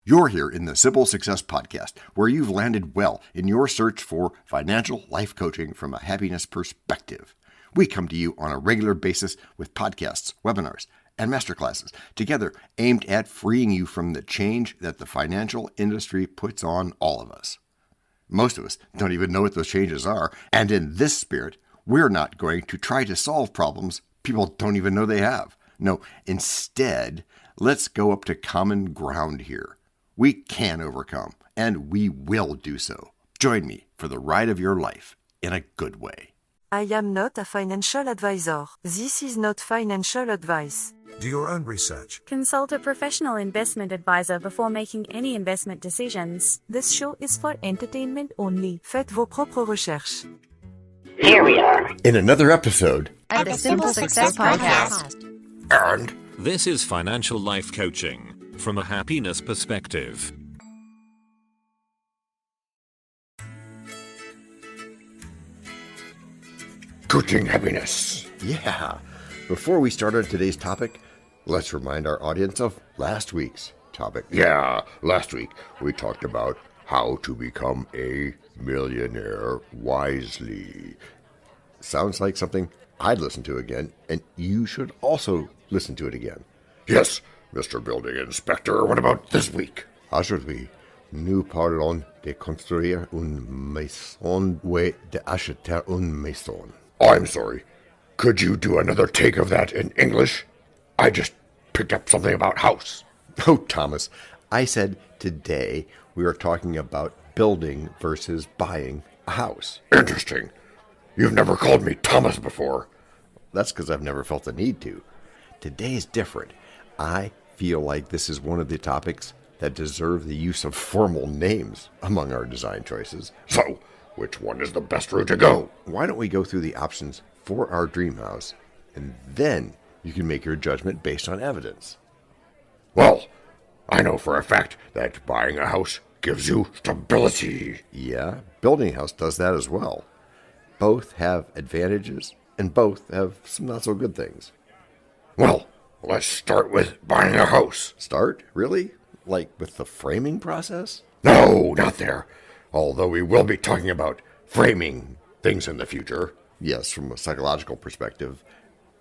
You're here in the Simple Success Podcast, where you've landed well in your search for financial life coaching from a happiness perspective. We come to you on a regular basis with podcasts, webinars, and masterclasses, together aimed at freeing you from the change that the financial industry puts on all of us. Most of us don't even know what those changes are, and in this spirit, we're not going to try to solve problems people don't even know they have. No, instead, let's go up to common ground here. We can overcome, and we will do so. Join me for the ride of your life in a good way. I am not a financial advisor. This is not financial advice. Do your own research. Consult a professional investment advisor before making any investment decisions. This show is for entertainment only. Faites vos propres recherches. Here we are In another episode of the Simple Success Podcast. and This is financial life coaching from a happiness perspective. coaching happiness. Yeah. Before we start on today's topic, let's remind our audience of last week's topic. Yeah, last week we talked about how to become a millionaire wisely. Sounds like something I'd listen to again, and you should also listen to it again. Yes, Mr. Building Inspector, what about this week? Aujourd'hui, nous parlons de construire une maison ou d'acheter une maison. I'm sorry. Could you do another take of that in English? I just picked up something about house. Oh, Thomas, I said today we are talking about building versus buying a house. Interesting. You've never called me Thomas before. That's because I've never felt the need to. Today is different. I feel like this is one of the topics that deserve the use of formal names among our design choices. So, which one is the best route to go? Why don't we go through the options for our dream house, and then you can make your judgment based on evidence. Well, I know for a fact that buying a house gives you stability. Yeah, building a house does that as well. Both have advantages, and both have some not so good things. Well, let's start with buying a house. Start? Really? Like with the framing process? No, not there. Although we will be talking about framing things in the future. Yes, from a psychological perspective.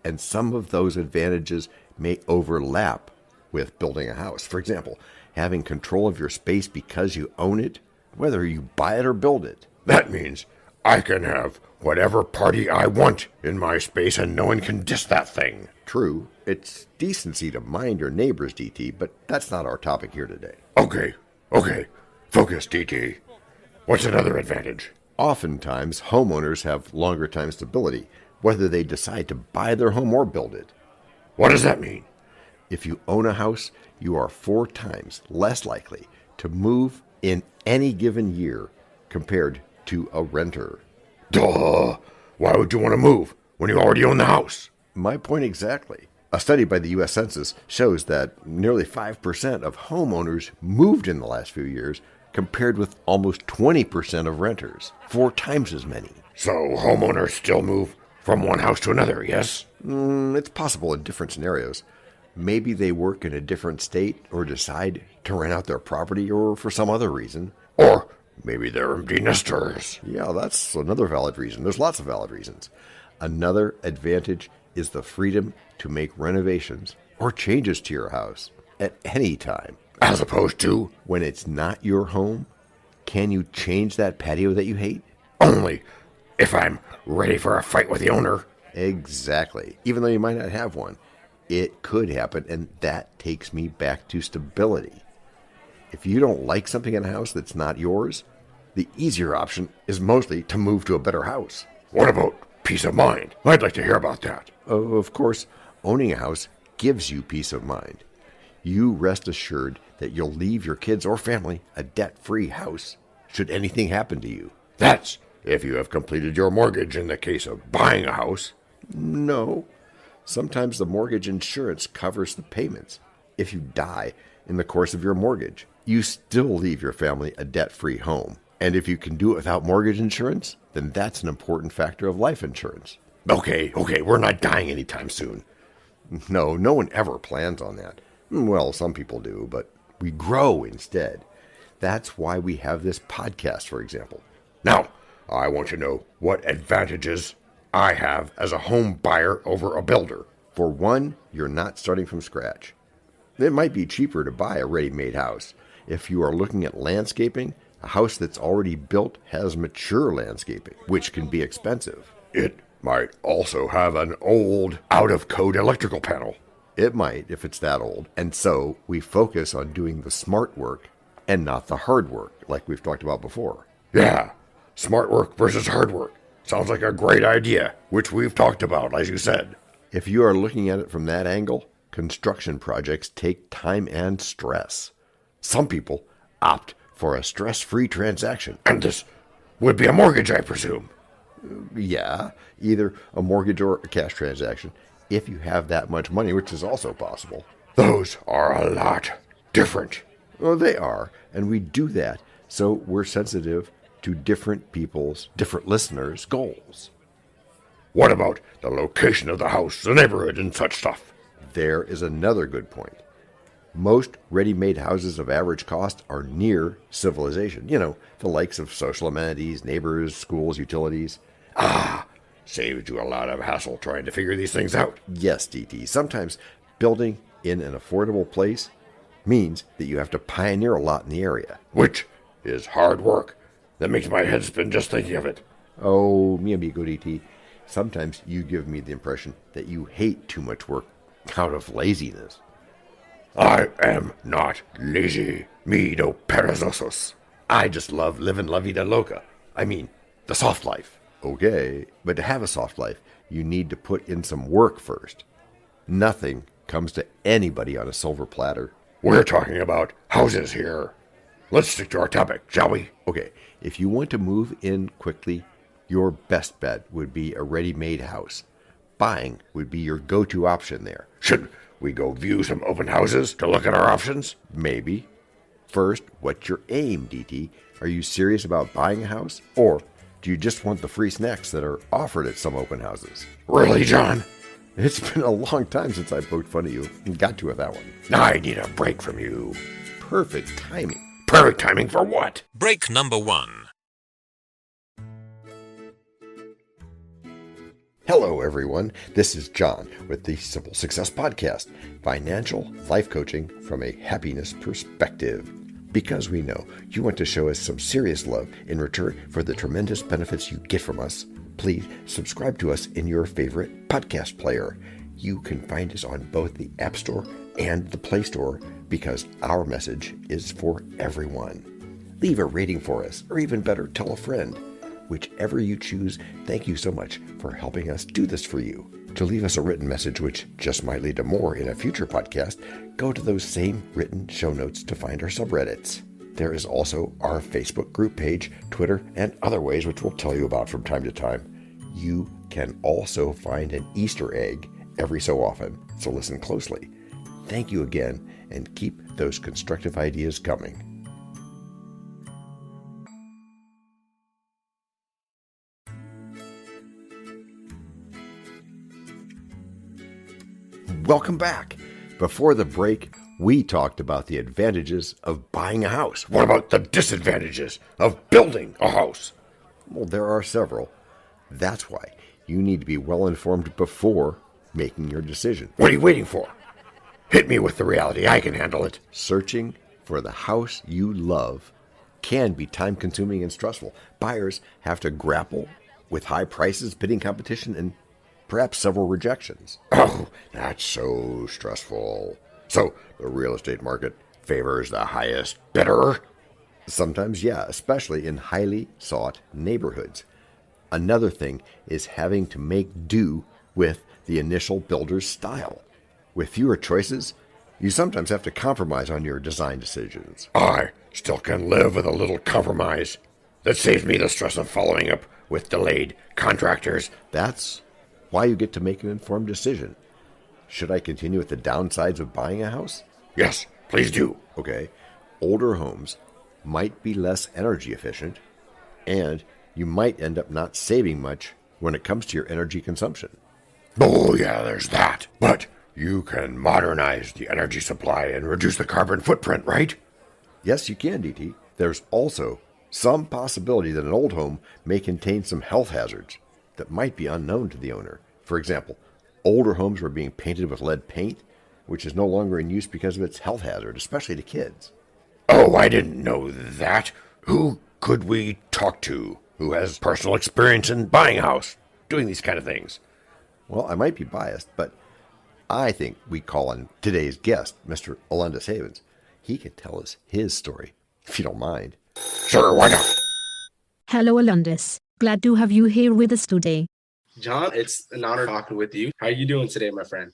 And some of those advantages may overlap with building a house. For example, having control of your space because you own it, whether you buy it or build it. That means I can have whatever party I want in my space and no one can diss that thing. True, it's decency to mind your neighbors, DT, but that's not our topic here today. Okay. Focus, DT. What's another advantage? Oftentimes, homeowners have longer time stability, whether they decide to buy their home or build it. What does that mean? If you own a house, you are 4 times less likely to move in any given year compared to a renter. Duh! Why would you want to move when you already own the house? My point exactly. A study by the U.S. Census shows that nearly 5% of homeowners moved in the last few years, compared with almost 20% of renters, 4 times as many. So homeowners still move from one house to another, yes? It's possible in different scenarios. Maybe they work in a different state or decide to rent out their property or for some other reason. Or maybe they're empty nesters. Yeah, that's another valid reason. There's lots of valid reasons. Another advantage is the freedom to make renovations or changes to your house at any time. As opposed to when it's not your home, can you change that patio that you hate? Only if I'm ready for a fight with the owner. Exactly. Even though you might not have one, it could happen, and that takes me back to stability. If you don't like something in a house that's not yours, the easier option is mostly to move to a better house. What about peace of mind? I'd like to hear about that. Oh, of course, owning a house gives you peace of mind. You rest assured that you'll leave your kids or family a debt-free house should anything happen to you. That's if you have completed your mortgage in the case of buying a house. No. Sometimes the mortgage insurance covers the payments. If you die in the course of your mortgage, you still leave your family a debt-free home. And if you can do it without mortgage insurance, then that's an important factor of life insurance. Okay, we're not dying anytime soon. No one ever plans on that. Well, some people do, but We grow instead. That's why we have this podcast, for example. Now, I want to know what advantages I have as a home buyer over a builder. For one, you're not starting from scratch. It might be cheaper to buy a ready-made house. If you are looking at landscaping, a house that's already built has mature landscaping, which can be expensive. It might also have an old, out-of-code electrical panel. It might, if it's that old. And so we focus on doing the smart work and not the hard work, like we've talked about before. Yeah, smart work versus hard work. Sounds like a great idea, which we've talked about, as you said. If you are looking at it from that angle, construction projects take time and stress. Some people opt for a stress-free transaction. And this would be a mortgage, I presume. Yeah, either a mortgage or a cash transaction, if you have that much money, which is also possible. Those are a lot different. Well, they are, and we do that so we're sensitive to different people's, different listeners' goals. What about the location of the house, the neighborhood, and such stuff? There is another good point. Most ready-made houses of average cost are near civilization. You know, the likes of social amenities, neighbors, schools, utilities. Saves you a lot of hassle trying to figure these things out. Yes, DT. Sometimes building in an affordable place means that you have to pioneer a lot in the area. Which is hard work. That makes my head spin just thinking of it. Oh, mi amigo DT. Sometimes you give me the impression that you hate too much work out of laziness. I am not lazy. Me no perezosos. I just love living la vida loca. I mean, the soft life. Okay, but to have a soft life, you need to put in some work first. Nothing comes to anybody on a silver platter. We're talking about houses here. Let's stick to our topic, shall we? Okay, if you want to move in quickly, your best bet would be a ready-made house. Buying would be your go-to option there. Should we go view some open houses to look at our options? Maybe. First, what's your aim, DT? Are you serious about buying a house? Or do you just want the free snacks that are offered at some open houses? Really, John? It's been a long time since I poked fun at you and got to with that one. I need a break from you. Perfect timing. Perfect timing for what? Break number 1. Hello, everyone. This is John with the Simple Success Podcast, financial life coaching from a happiness perspective. Because we know you want to show us some serious love in return for the tremendous benefits you get from us, please subscribe to us in your favorite podcast player. You can find us on both the App Store and the Play Store because our message is for everyone. Leave a rating for us, or even better, tell a friend. Whichever you choose, thank you so much for helping us do this for you. To leave us a written message, which just might lead to more in a future podcast, go to those same written show notes to find our subreddits. There is also our Facebook group page, Twitter, and other ways which we'll tell you about from time to time. You can also find an Easter egg every so often, so listen closely. Thank you again, and keep those constructive ideas coming. Welcome back. Before the break, we talked about the advantages of buying a house. What about the disadvantages of building a house? Well, there are several. That's why you need to be well informed before making your decision. What are you waiting for? Hit me with the reality. I can handle it. Searching for the house you love can be time-consuming and stressful. Buyers have to grapple with high prices, bidding competition, and perhaps several rejections. Oh, that's so stressful. So, the real estate market favors the highest bidder? Sometimes, yeah, especially in highly sought neighborhoods. Another thing is having to make do with the initial builder's style. With fewer choices, you sometimes have to compromise on your design decisions. I still can live with a little compromise. That saves me the stress of following up with delayed contractors. That's why you get to make an informed decision. Should I continue with the downsides of buying a house? Yes, please do. Okay. Older homes might be less energy efficient, and you might end up not saving much when it comes to your energy consumption. Oh, yeah, there's that. But you can modernize the energy supply and reduce the carbon footprint, right? Yes, you can, DT. There's also some possibility that an old home may contain some health hazards that might be unknown to the owner. For example, older homes were being painted with lead paint, which is no longer in use because of its health hazard, especially to kids. Oh, I didn't know that. Who could we talk to who has personal experience in buying a house, doing these kind of things? Well, I might be biased, but I think we call on today's guest, Mr. Alundis Havens. He can tell us his story, if you don't mind. Sure, why not? Hello, Alundis. Glad to have you here with us today. John, it's an honor talking with you. How are you doing today, my friend?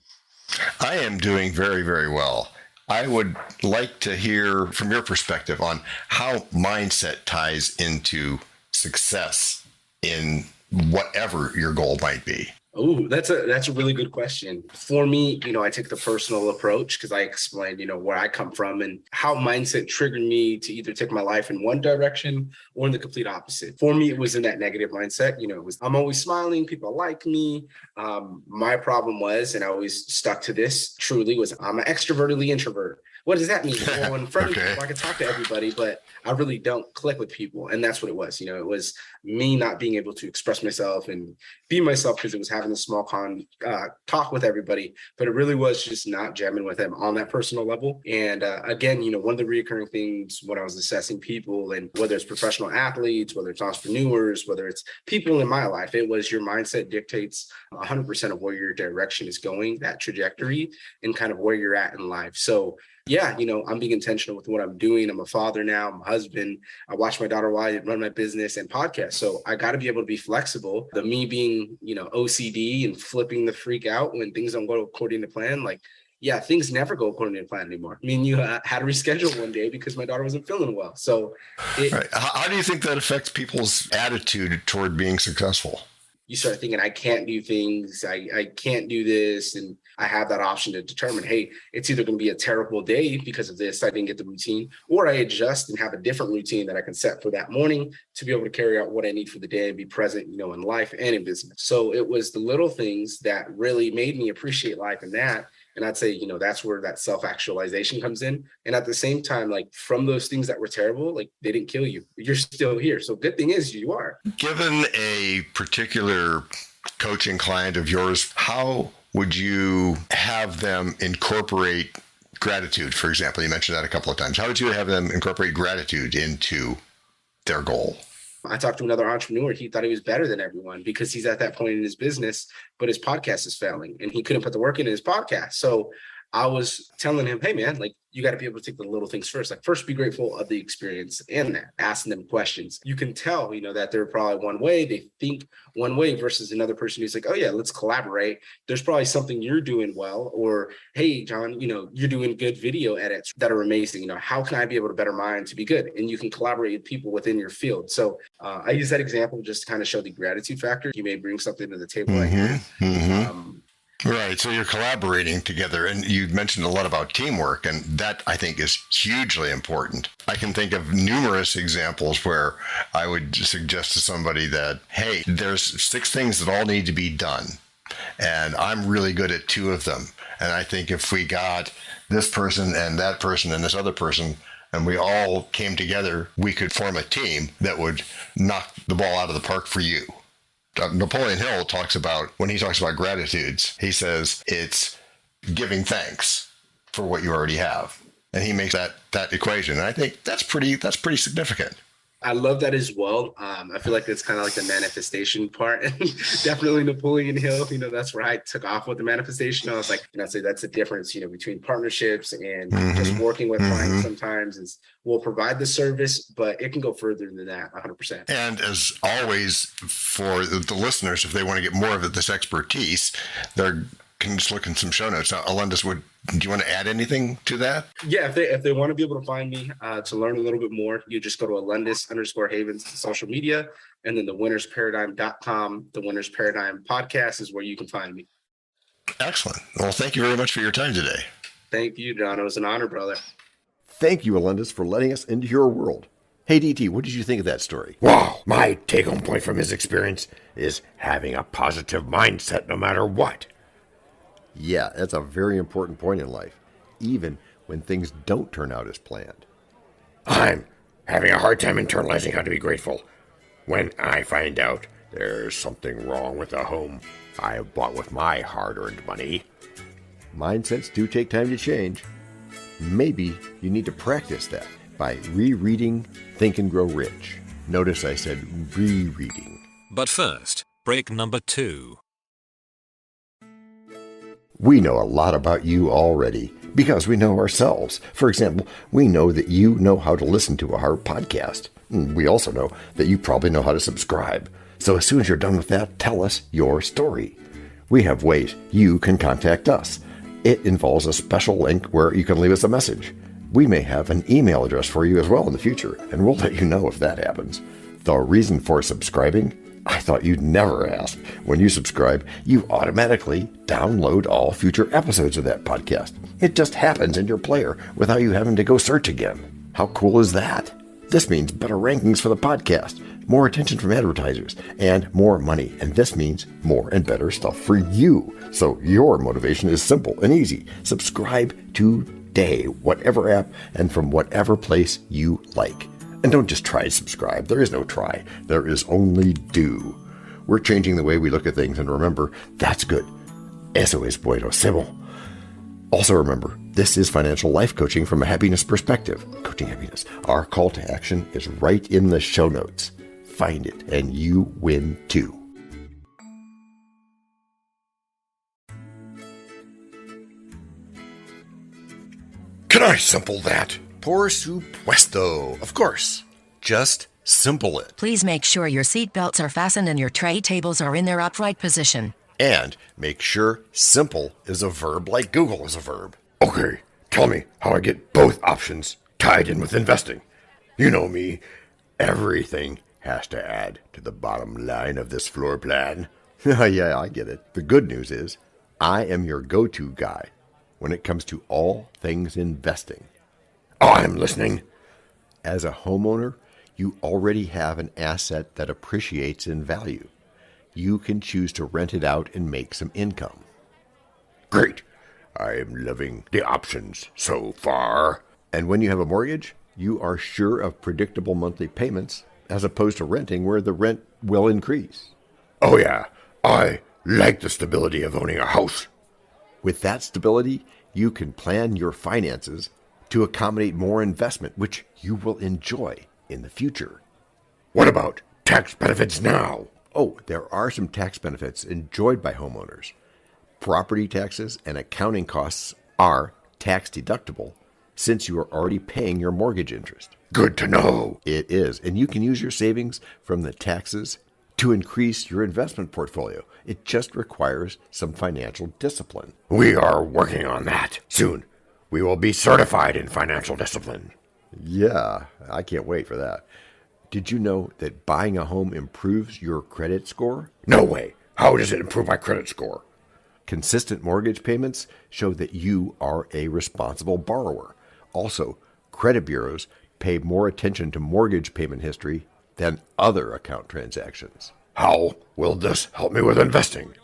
I am doing very, very well. I would like to hear from your perspective on how mindset ties into success in whatever your goal might be. Oh, that's a really good question. For me, I take the personal approach because I explained, where I come from and how mindset triggered me to either take my life in one direction or in the complete opposite. For me, it was in that negative mindset. I'm always smiling. People like me. My problem was, and I always stuck to this truly, was I'm an extrovertedly introvert. What does that mean? Well, in front of people, I can talk to everybody, but I really don't click with people. And that's what it was. It was me not being able to express myself and be myself because it was having a small talk with everybody. But it really was just not jamming with them on that personal level. And again, one of the recurring things when I was assessing people, and whether it's professional athletes, whether it's entrepreneurs, whether it's people in my life, it was your mindset dictates 100% of where your direction is going, that trajectory, and kind of where you're at in life. So yeah, I'm being intentional with what I'm doing. I'm a father now. I'm a husband. I watch my daughter while I run my business and podcast. So I got to be able to be flexible. The me being, OCD and flipping the freak out when things don't go according to plan. Yeah, things never go according to plan anymore. I mean, you had to reschedule one day because my daughter wasn't feeling well. So right. How do you think that affects people's attitude toward being successful? You start thinking, I can't do things, I can't do this. And I have that option to determine, hey, it's either going to be a terrible day because of this, I didn't get the routine, or I adjust and have a different routine that I can set for that morning to be able to carry out what I need for the day and be present, in life and in business. So it was the little things that really made me appreciate life in that. And I'd say, that's where that self-actualization comes in. And at the same time, from those things that were terrible, they didn't kill you. You're still here. So good thing is you are. Given a particular coaching client of yours, how would you have them incorporate gratitude? For example, you mentioned that a couple of times. How would you have them incorporate gratitude into their goal? I talked to another entrepreneur. He thought he was better than everyone because he's at that point in his business, but his podcast is failing and he couldn't put the work in his podcast. So I was telling him, hey, man, you got to be able to take the little things first. First, be grateful of the experience and that, asking them questions. You can tell, that they're probably one way, they think one way versus another person who's like, oh, yeah, let's collaborate. There's probably something you're doing well, or, hey, John, you're doing good video edits that are amazing. How can I be able to better mine to be good? And you can collaborate with people within your field. So I use that example just to kind of show the gratitude factor. You may bring something to the table. Right. So you're collaborating together, and you mentioned a lot about teamwork, and that I think is hugely important. I can think of numerous examples where I would suggest to somebody that, hey, there's 6 things that all need to be done, and I'm really good at 2 of them. And I think if we got this person and that person and this other person, and we all came together, we could form a team that would knock the ball out of the park for you. Napoleon Hill talks about, when he talks about gratitudes, he says it's giving thanks for what you already have. And he makes that equation. And I think that's pretty significant. I love that as well. I feel like it's kind of like the manifestation part. Definitely Napoleon Hill, that's where I took off with the manifestation. I was like, I'd say that's the difference, between partnerships and just working with clients sometimes is we'll provide the service, but it can go further than that 100%. And as always, for the listeners, if they want to get more of this expertise, they can just look in some show notes. Now, Alundis, do you want to add anything to that? Yeah, if they want to be able to find me to learn a little bit more, you just go to Alundis_Havens to social media, and then thewinnersparadigm.com. The Winners Paradigm podcast is where you can find me. Excellent. Well, thank you very much for your time today. Thank you, John. It was an honor, brother. Thank you, Alundis, for letting us into your world. Hey, DT, what did you think of that story? Wow, my take-home point from his experience is having a positive mindset no matter what. Yeah, that's a very important point in life, even when things don't turn out as planned. I'm having a hard time internalizing how to be grateful when I find out there's something wrong with the home I have bought with my hard-earned money. Mindsets do take time to change. Maybe you need to practice that by rereading Think and Grow Rich. Notice I said rereading. But first, break number 2. We know a lot about you already because we know ourselves. For example, we know that you know how to listen to our podcast. We also know that you probably know how to subscribe. So as soon as you're done with that, tell us your story. We have ways you can contact us. It involves a special link where you can leave us a message. We may have an email address for you as well in the future, and we'll let you know if that happens. The reason for subscribing? I thought you'd never ask. When you subscribe, you automatically download all future episodes of that podcast. It just happens in your player without you having to go search again. How cool is that? This means better rankings for the podcast, more attention from advertisers, and more money. And this means more and better stuff for you. So your motivation is simple and easy. Subscribe today, whatever app and from whatever place you like. And don't just try to subscribe. There is no try. There is only do. We're changing the way we look at things, and remember, that's good. Eso es buenísimo. Also remember, this is financial life coaching from a happiness perspective. Coaching happiness. Our call to action is right in the show notes. Find it, and you win too. Can I simple that? Por supuesto. Of course. Just simple it. Please make sure your seatbelts are fastened and your tray tables are in their upright position. And make sure simple is a verb like Google is a verb. Okay, tell me how I get both options tied in with investing. You know me. Everything has to add to the bottom line of this floor plan. Yeah, I get it. The good news is I am your go-to guy when it comes to all things investing. I'm listening. As a homeowner, you already have an asset that appreciates in value. You can choose to rent it out and make some income. Great. I am loving the options so far. And when you have a mortgage, you are sure of predictable monthly payments as opposed to renting where the rent will increase. Oh yeah, I like the stability of owning a house. With that stability, you can plan your finances to accommodate more investment, which you will enjoy in the future. What about tax benefits now? Oh, there are some tax benefits enjoyed by homeowners. Property taxes and accounting costs are tax deductible since you are already paying your mortgage interest. Good to know. It is, and you can use your savings from the taxes to increase your investment portfolio. It just requires some financial discipline. We are working on that. Soon, we will be certified in financial discipline. Yeah, I can't wait for that. Did you know that buying a home improves your credit score? No way. How does it improve my credit score? Consistent mortgage payments show that you are a responsible borrower. Also, credit bureaus pay more attention to mortgage payment history than other account transactions. How will this help me with investing?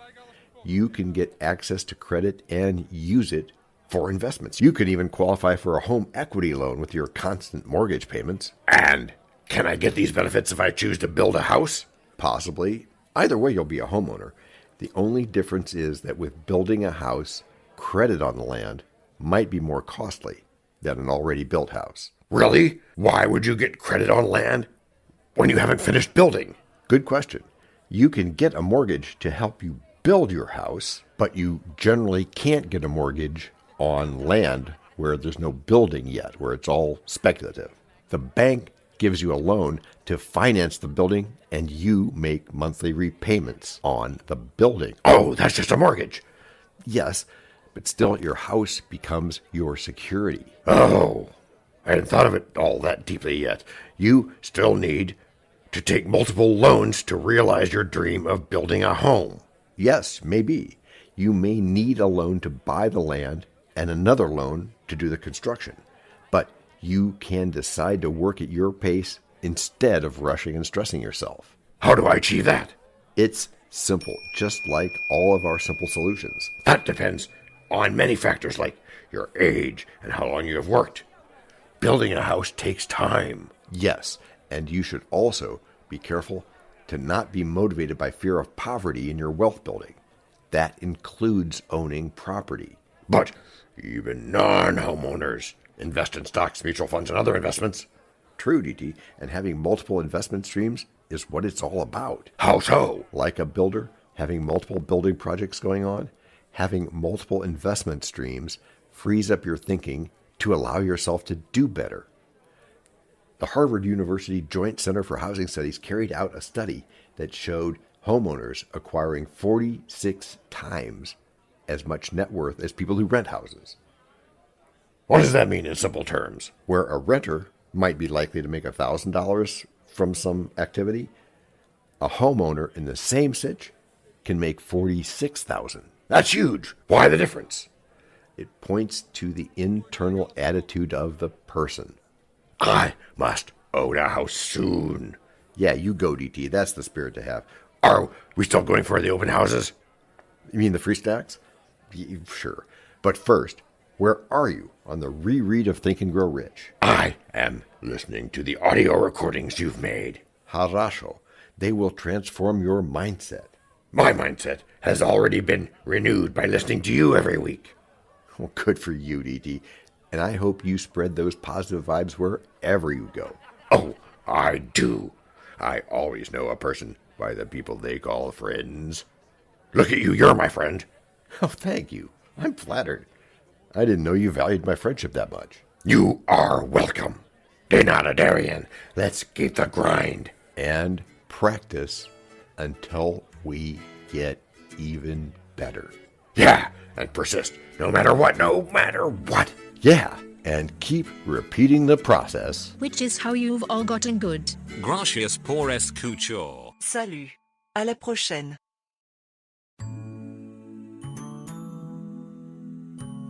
You can get access to credit and use it for investments. You can even qualify for a home equity loan with your constant mortgage payments. And can I get these benefits if I choose to build a house? Possibly. Either way, you'll be a homeowner. The only difference is that with building a house, credit on the land might be more costly than an already built house. Really? Why would you get credit on land when you haven't finished building? Good question. You can get a mortgage to help you build your house, but you generally can't get a mortgage on land where there's no building yet, where it's all speculative. The bank gives you a loan to finance the building, and you make monthly repayments on the building. Oh, that's just a mortgage. Yes, but still your house becomes your security. Oh, I hadn't thought of it all that deeply yet. You still need to take multiple loans to realize your dream of building a home. Yes, maybe. You may need a loan to buy the land and another loan to do the construction. But you can decide to work at your pace instead of rushing and stressing yourself. How do I achieve that? It's simple, just like all of our simple solutions. That depends on many factors like your age and how long you have worked. Building a house takes time. Yes, and you should also be careful to not be motivated by fear of poverty in your wealth building. That includes owning property. But even non-homeowners invest in stocks, mutual funds, and other investments. True, DT, and having multiple investment streams is what it's all about. How so? Like a builder, having multiple building projects going on, having multiple investment streams frees up your thinking to allow yourself to do better. The Harvard University Joint Center for Housing Studies carried out a study that showed homeowners acquiring 46 times as much net worth as people who rent houses. What does that mean in simple terms? Where a renter might be likely to make $1,000 from some activity, a homeowner in the same sitch can make $46,000. That's huge. Why the difference? It points to the internal attitude of the person. I must own a house soon. Yeah, you go, DT. That's the spirit to have. Are we still going for the open houses? You mean the free stacks? Sure. But first, where are you on the reread of Think and Grow Rich? I am listening to the audio recordings you've made. Harasho. They will transform your mindset. My mindset has already been renewed by listening to you every week. Well, good for you, DT. And I hope you spread those positive vibes wherever you go. Oh, I do. I always know a person by the people they call friends. Look at you, you're my friend. Oh, thank you. I'm flattered. I didn't know you valued my friendship that much. You are welcome. Denata Darian, let's keep the grind. And practice until we get even better. Yeah, and persist, no matter what, no matter what. Yeah, and keep repeating the process. Which is how you've all gotten good. Gracias por escuchar. Salut. À la prochaine.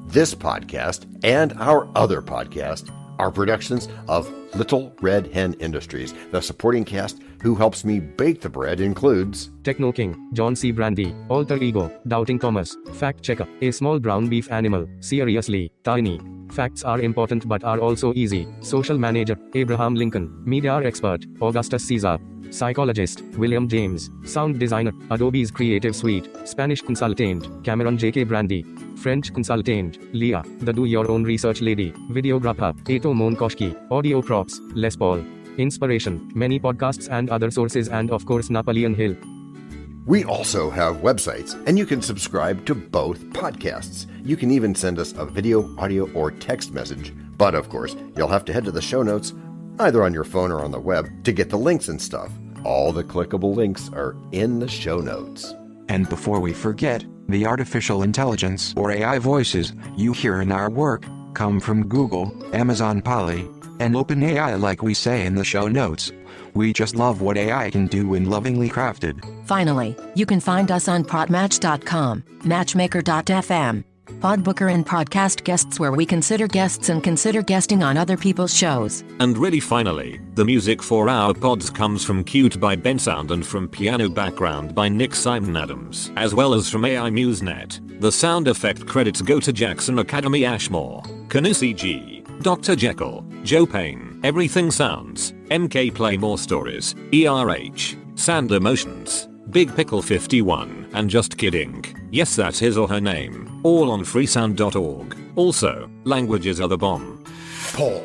This podcast and our other podcast are productions of Little Red Hen Industries. The supporting cast who helps me bake the bread includes Techno King, John C. Brandy, Alter Ego, Doubting Thomas, Fact Checker, A Small Brown Beef Animal, Seriously, Tiny. Facts are important but are also easy. Social Manager, Abraham Lincoln, Media Expert, Augustus Caesar. Psychologist, William James. Sound Designer, Adobe's Creative Suite. Spanish Consultant, Cameron J.K. Brandy. French Consultant, Leah, the Do-Your-Own Research Lady. Videographer, Eto Monkoshki. Audio Props, Les Paul. Inspiration, many podcasts and other sources, and of course Napoleon Hill. We also have websites, and you can subscribe to both podcasts. You can even send us a video, audio, or text message. But of course, you'll have to head to the show notes, either on your phone or on the web, to get the links and stuff. All the clickable links are in the show notes. And before we forget, the artificial intelligence or AI voices you hear in our work come from Google, Amazon Polly, and OpenAI, like we say in the show notes. We just love what AI can do when lovingly crafted. Finally, you can find us on Podmatch.com, Matchmaker.fm, Podbooker and Podcast Guests, where we consider guests and consider guesting on other people's shows. And really finally, the music for our pods comes from Cute by Ben Sound and from Piano Background by Nick Simon Adams, as well as from AI MuseNet. The sound effect credits go to Jackson Academy Ashmore, Canusi G, Dr. Jekyll, Joe Payne, Everything Sounds, MK Play More Stories, ERH, Sand Emotions, Big Pickle 51, and Just Kidding. Yes, that's his or her name. All on freesound.org. Also, languages are the bomb. Paul.